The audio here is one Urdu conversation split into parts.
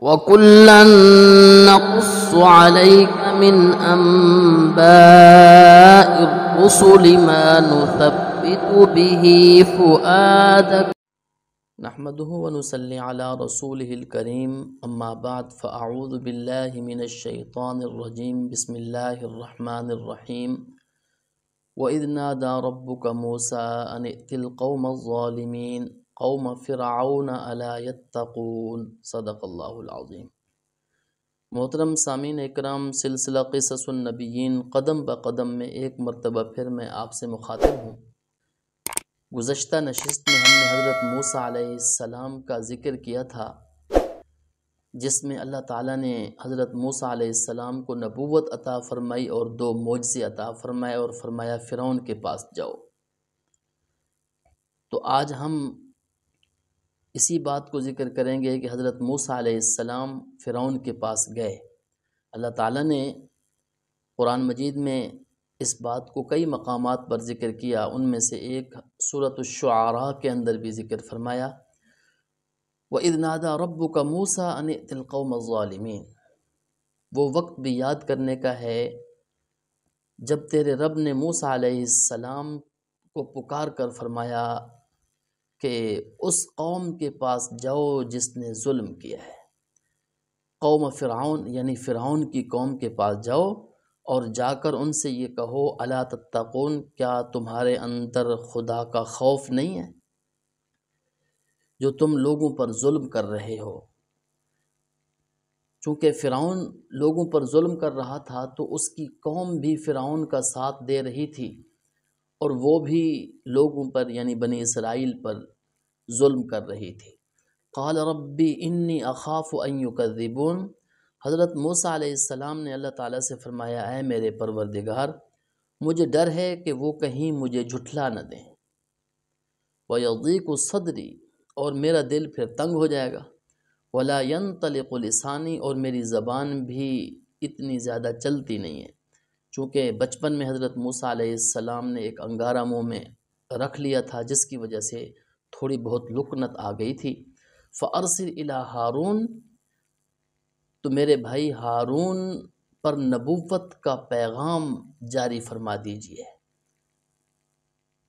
وَكُلًّا نَّقُصُّ عَلَيْكَ مِنْ أَنبَاءِ الرُّسُلِ مَا نُثَبِّتُ بِهِ فُؤَادَكَ نحمده ونصلي على رسوله الكريم اما بعد فاعوذ باللہ من الشیطان الرجیم بسم اللہ الرحمن الرحیم وَإِذْ نَادَى رَبُّكَ مُوسَىٰ أَنِ ائْتِ الْقَوْمَ الظَّالِمِينَ قَوْمَ فِرْعَوْنَ أَلَا يَتَّقُونَ صدق اللہ العظیم۔ محترم سامعین اکرام، سلسلہ قصص النبیین قدم بقدم میں ایک مرتبہ پھر میں آپ سے مخاطب ہوں۔ گزشتہ نشست میں ہم نے حضرت موسیٰ علیہ السلام کا ذکر کیا تھا، جس میں اللہ تعالیٰ نے حضرت موسیٰ علیہ السلام کو نبوت عطا فرمائی اور 2 معجزے عطا فرمائے اور فرمایا فرعون کے پاس جاؤ۔ تو آج ہم اسی بات کو ذکر کریں گے کہ حضرت موسیٰ علیہ السلام فرعون کے پاس گئے۔ اللہ تعالیٰ نے قرآن مجید میں اس بات کو کئی مقامات پر ذکر کیا، ان میں سے ایک سورۃ الشعراء کے اندر بھی ذکر فرمایا، وَإِذْ نَادَى رَبُّكَ مُوسَىٰ أَنِ ائْتِ الْقَوْمَ الظَّالِمِينَ۔ وہ وقت بھی یاد کرنے کا ہے جب تیرے رب نے موسیٰ علیہ السلام کو پکار کر فرمایا کہ اس قوم کے پاس جاؤ جس نے ظلم کیا ہے۔ قوم فرعون یعنی فرعون کی قوم کے پاس جاؤ اور جا کر ان سے یہ کہو الا تتقون، کیا تمہارے اندر خدا کا خوف نہیں ہے جو تم لوگوں پر ظلم کر رہے ہو؟ چونکہ فرعون لوگوں پر ظلم کر رہا تھا تو اس کی قوم بھی فرعون کا ساتھ دے رہی تھی اور وہ بھی لوگوں پر یعنی بنی اسرائیل پر ظلم کر رہی تھی۔ قال ربی انی اخاف ان یکذبون۔ حضرت موسیٰ علیہ السلام نے اللہ تعالیٰ سے فرمایا، اے میرے پروردگار، مجھے ڈر ہے کہ وہ کہیں مجھے جھٹلا نہ دیں۔ وَيَضِيقُ صَدْرِي، اور میرا دل پھر تنگ ہو جائے گا۔ وَلَا يَنطَلِقُ لِسَانِي، اور میری زبان بھی اتنی زیادہ چلتی نہیں ہے۔ چونکہ بچپن میں حضرت موسیٰ علیہ السلام نے ایک انگارہ منہ میں رکھ لیا تھا، جس کی وجہ سے تھوڑی بہت لکنت آ گئی تھی۔ فَأَرْسِلْ إِلَىٰ ہارون، تو میرے بھائی ہارون پر نبوت کا پیغام جاری فرما دیجئے۔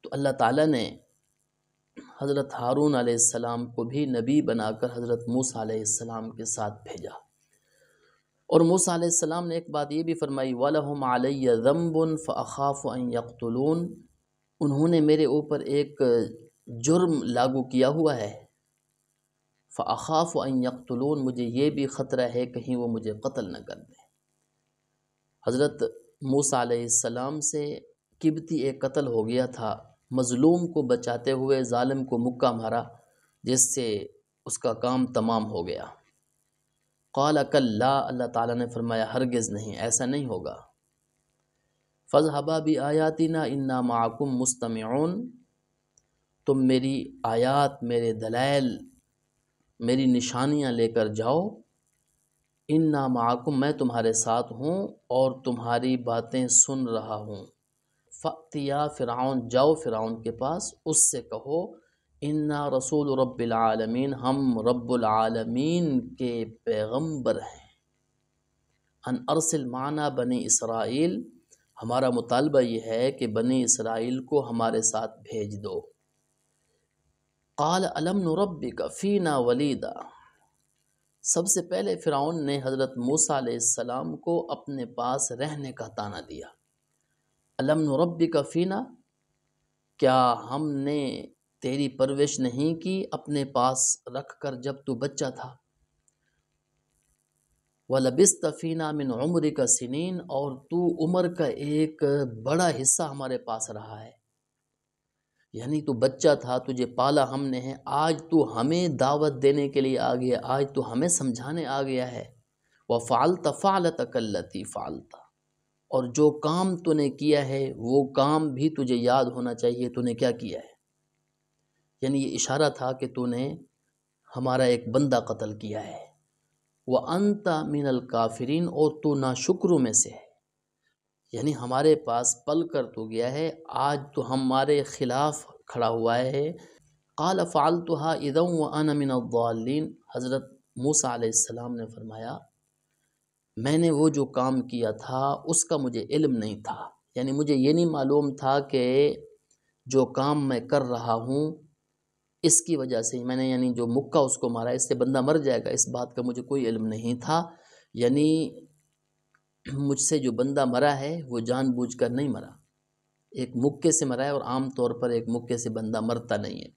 تو اللہ تعالیٰ نے حضرت ہارون علیہ السلام کو بھی نبی بنا کر حضرت موسیٰ علیہ السلام کے ساتھ بھیجا۔ اور موسیٰ علیہ السلام نے ایک بات یہ بھی فرمائی، وَلَهُمْ عَلَيَّ ذَنْبٌ فَأَخَافُ أَن يَقْتُلُونَ، انہوں نے میرے اوپر ایک جرم لاگو کیا ہوا ہے، فَأَخَافُ أَن يَقْتُلُونَ، مجھے یہ بھی خطرہ ہے کہیں وہ مجھے قتل نہ کر دیں۔ حضرت موسیٰ علیہ السلام سے قبطی ایک قتل ہو گیا تھا، مظلوم کو بچاتے ہوئے ظالم کو مکہ مارا، جس سے اس کا کام تمام ہو گیا۔ قال کلا، اللہ تعالیٰ نے فرمایا ہرگز نہیں، ایسا نہیں ہوگا۔ فاذهبا بآیاتنا انا معکم مستمعون، تم میری آیات، میرے دلائل، میری نشانیاں لے کر جاؤ، انا معکم، میں تمہارے ساتھ ہوں اور تمہاری باتیں سن رہا ہوں۔ فأتیا فرعون، جاؤ فرعون کے پاس، اس سے کہو انا رسول رب العالمین، ہم رب العالمین کے پیغمبر ہیں۔ ان ارسل معنا بنی اسرائیل، ہمارا مطالبہ یہ ہے کہ بنی اسرائیل کو ہمارے ساتھ بھیج دو۔ قال الم نربک فینا ولیدا، سب سے پہلے فرعون نے حضرت موسیٰ علیہ السلام کو اپنے پاس رہنے کا طعنہ دیا۔ الم نربک فینا، کیا ہم نے تیری پرورش نہیں کی اپنے پاس رکھ کر جب تو بچہ تھا؟ وَلَبِثْتَ فِينَا مِنْ عُمْرِكَ سِنِينَ، اور تو عمر کا ایک بڑا حصہ ہمارے پاس رہا ہے، یعنی تو بچہ تھا، تجھے پالا ہم نے ہے، آج تو ہمیں دعوت دینے کے لیے آ گیا، آج تو ہمیں سمجھانے آ گیا ہے۔ وَفَعَلْتَ فَعْلَتَكَ الَّتِي فَعَلْتَ، اور جو کام تو نے کیا ہے وہ کام بھی تجھے یاد ہونا چاہیے، تو نے کیا کیا ہے۔ یعنی یہ اشارہ تھا کہ تو نے ہمارا ایک بندہ قتل کیا ہے۔ وَأَنْتَ مِنَ الْكَافِرِينَ، اور تو ناشکروں میں سے ہے، یعنی ہمارے پاس پل کر تو گیا ہے، آج تو ہمارے خلاف کھڑا ہوا ہے۔ قَالَ فَعَلْتُهَا إِذًا وَأَنَا مِنَ الضَّالِّينَ، حضرت موسیٰ علیہ السلام نے فرمایا میں نے وہ جو کام کیا تھا اس کا مجھے علم نہیں تھا، یعنی مجھے یہ نہیں معلوم تھا کہ جو کام میں کر رہا ہوں اس کی وجہ سے میں نے یعنی جو مکہ اس کو مارا اس سے بندہ مر جائے گا، اس بات کا مجھے کوئی علم نہیں تھا، یعنی مجھ سے جو بندہ مرا ہے وہ جان بوجھ کر نہیں مرا، ایک مکے سے مرا ہے، اور عام طور پر ایک مکے سے بندہ مرتا نہیں ہے۔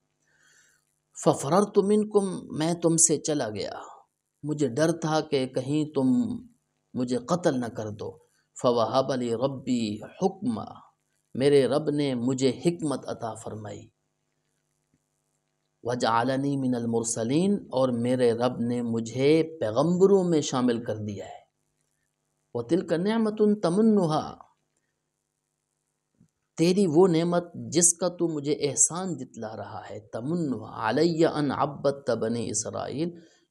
فَفَرَرْتُ مِنْكُمْ، میں تم سے چلا گیا، مجھے ڈر تھا کہ کہیں تم مجھے قتل نہ کر دو۔ فَوَهَبَ لِي رَبِّي حُکْمًا، میرے رب نے مجھے حکمت عطا فرمائی۔ وَجَعَلَنِي مِنَ الْمُرْسَلِينَ، اور میرے رب نے مجھے پیغمبروں میں شامل کر دیا ہے۔ وَتِلْكَ نِعْمَةٌ تَمُنُّهَا، تیری وہ نعمت جس کا تو مجھے احسان جتلا رہا ہے، تَمُنُّهَا عَلَيَّ أَنْ عَبَّدْتَ بَنِي اسرائیل،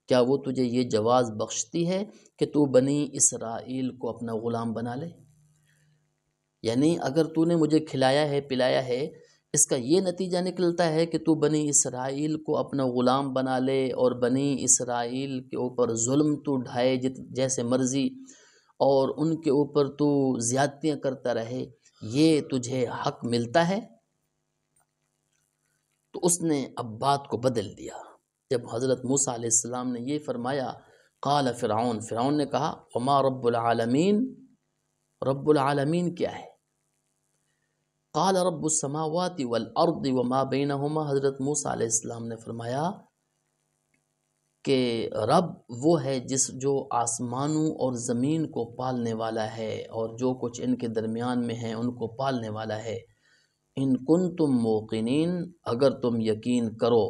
کیا وہ تجھے یہ جواز بخشتی ہے کہ تو بنی اسرائیل کو اپنا غلام بنا لے؟ یعنی اگر تو نے مجھے کھلایا ہے پلایا ہے، اس کا یہ نتیجہ نکلتا ہے کہ تو بنی اسرائیل کو اپنا غلام بنا لے اور بنی اسرائیل کے اوپر ظلم تو ڈھائے جیسے مرضی، اور ان کے اوپر تو زیادتیاں کرتا رہے، یہ تجھے حق ملتا ہے؟ تو اس نے اب بات کو بدل دیا۔ جب حضرت موسیٰ علیہ السلام نے یہ فرمایا، قال فرعون نے کہا وما رب العالمین، رب العالمین کیا ہے؟ قال رب السماوات والارض وما بینہما، حضرت موسیٰ علیہ السلام نے فرمایا کہ رب وہ ہے جو آسمانوں اور زمین کو پالنے والا ہے، اور جو کچھ ان کے درمیان میں ہیں ان کو پالنے والا ہے۔ ان کنتم موقنین، اگر تم یقین کرو،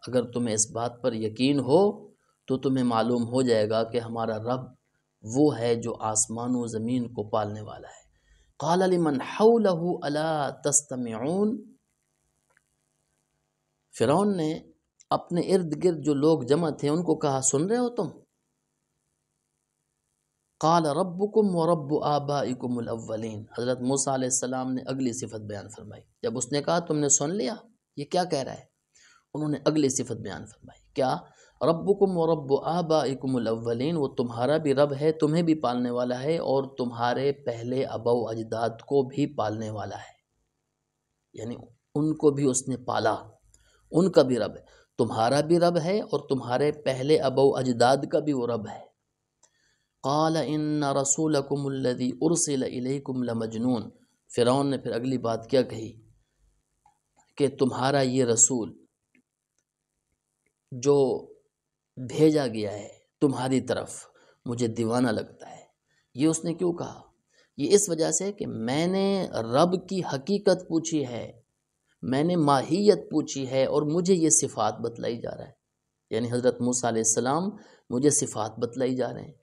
اگر تمہیں اس بات پر یقین ہو تو تمہیں معلوم ہو جائے گا کہ ہمارا رب وہ ہے جو آسمان و زمین کو پالنے والا ہے۔ قال لمن حولہ الا تستمعون، فرعون نے اپنے ارد گرد جو لوگ جمع تھے ان کو کہا سن رہے ہو تم؟ قال ربکم ورب آبائکم الاولین، حضرت موسیٰ علیہ السلام نے اگلی صفت بیان فرمائی۔ جب اس نے کہا تم نے سن لیا یہ کیا کہہ رہا ہے، انہوں نے اگلی صفت بیان فرمائی، کیا؟ ربکم ورب آبائکم الاولین، وہ تمہارا بھی رب ہے، تمہیں بھی پالنے والا ہے، اور تمہارے پہلے ابا و اجداد کو بھی پالنے والا ہے، یعنی ان کو بھی اس نے پالا، ان کا بھی رب ہے، تمہارا بھی رب ہے اور تمہارے پہلے ابا و اجداد کا بھی وہ رب ہے۔ قال ان رسولکم الذی ارسل الیکم لمجنون، فرعون نے پھر اگلی بات کیا کہی کہ تمہارا یہ رسول جو بھیجا گیا ہے تمہاری طرف مجھے دیوانہ لگتا ہے۔ یہ اس نے کیوں کہا؟ یہ اس وجہ سے کہ میں نے رب کی حقیقت پوچھی ہے، میں نے ماہیت پوچھی ہے، اور مجھے یہ صفات بتلائی جا رہا ہے، یعنی حضرت موسیٰ علیہ السلام مجھے صفات بتلائی جا رہے ہیں،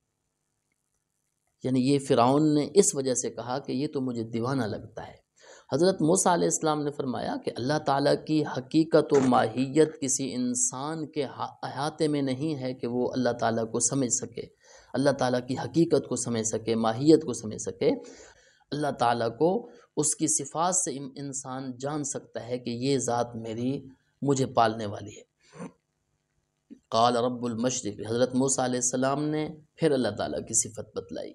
یعنی یہ فرعون نے اس وجہ سے کہا کہ یہ تو مجھے دیوانہ لگتا ہے۔ حضرت موسیٰ علیہ السلام نے فرمایا کہ اللہ تعالیٰ کی حقیقت و ماہیت کسی انسان کے احاطے میں نہیں ہے کہ وہ اللہ تعالیٰ کو سمجھ سکے، اللہ تعالیٰ کی حقیقت کو سمجھ سکے، ماہیت کو سمجھ سکے۔ اللہ تعالیٰ کو اس کی صفات سے انسان جان سکتا ہے کہ یہ ذات مجھے پالنے والی ہے۔ قال رب المشرق، حضرت موسیٰ علیہ السلام نے پھر اللہ تعالیٰ کی صفت بتلائی۔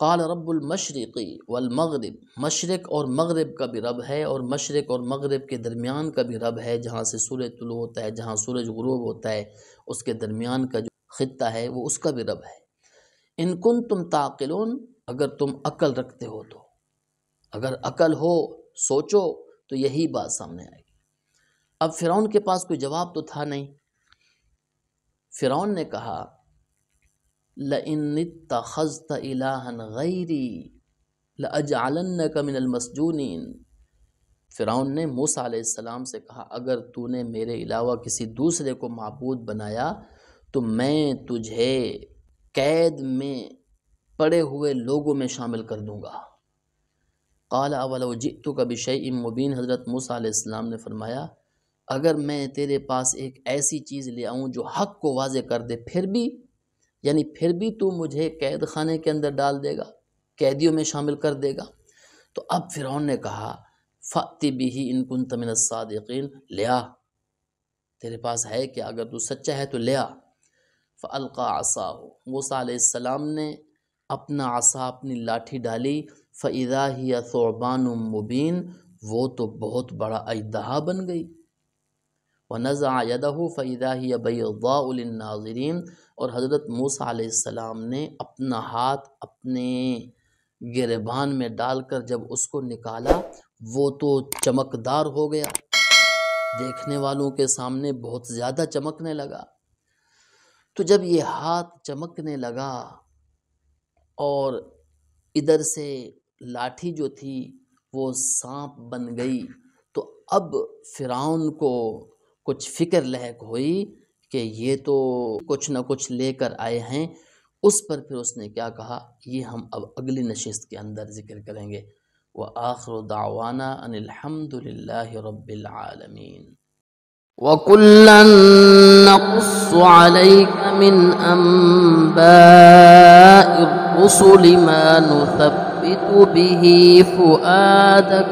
قال رب المشرق والمغرب، مشرق اور مغرب کا بھی رب ہے، اور مشرق اور مغرب کے درمیان کا بھی رب ہے، جہاں سے سورج طلوع ہوتا ہے، جہاں سورج غروب ہوتا ہے، اس کے درمیان کا جو خطہ ہے وہ اس کا بھی رب ہے۔ ان کنتم تعقلون، اگر تم عقل رکھتے ہو تو، اگر عقل ہو سوچو تو یہی بات سامنے آئے گی۔ اب فرعون کے پاس کوئی جواب تو تھا نہیں، فرعون نے کہا لَإِنِ اتَّخَذْتَ إِلَٰهًا غَيْرِي لَأَجْعَلَنَّكَ مِنَ الْمَسْجُونِينَ، فرعون نے موسیٰ علیہ السلام سے کہا اگر تو نے میرے علاوہ کسی دوسرے کو معبود بنایا تو میں تجھے قید میں پڑے ہوئے لوگوں میں شامل کر دوں گا۔ قال اولو جئتک بشیء مبین، حضرت موسیٰ علیہ السلام نے فرمایا اگر میں تیرے پاس ایک ایسی چیز لے آؤں جو حق کو واضح کر دے، پھر بھی تو مجھے قید خانے کے اندر ڈال دے گا، قیدیوں میں شامل کر دے گا۔ تو اب فرعون نے کہا فأتی بہ ان کنت من الصادقین، لیا تیرے پاس ہے کیا؟ اگر تو سچا ہے تو لے آ۔ فَأَلْقَى عَصَاهُ، موسیٰ علیہ السلام نے اپنا عصا، اپنی لاٹھی ڈالی، فَإِذَا هِيَ ثُعْبَانٌ مُبِينٌ، وہ تو بہت بڑا اژدہا بن گئی۔ وَنَزَعَ يَدَهُ فَإِذَا هِيَ بَيْضَاءُ لِلنَّاظِرِينَ، اور حضرت موسیٰ علیہ السلام نے اپنا ہاتھ اپنے گریبان میں ڈال کر جب اس کو نکالا، وہ تو چمکدار ہو گیا، دیکھنے والوں کے سامنے بہت زیادہ چمکنے لگا۔ تو جب یہ ہاتھ چمکنے لگا اور ادھر سے لاٹھی جو تھی وہ سانپ بن گئی، تو اب فرعون کو کچھ فکر لحق ہوئی کہ یہ تو کچھ نہ کچھ لے کر آئے ہیں۔ اس پر پھر اس نے کیا کہا، یہ ہم اب اگلی نشست کے اندر ذکر کریں گے۔ وآخر دعوانا ان الحمد للہ رب العالمین۔ وَكُلًّا نَّقُصُّ عَلَيْكَ مِنْ أَنبَاءِ الرُّسُلِ مَا نُثَبِّتُ بِهِ فُؤَادَكَ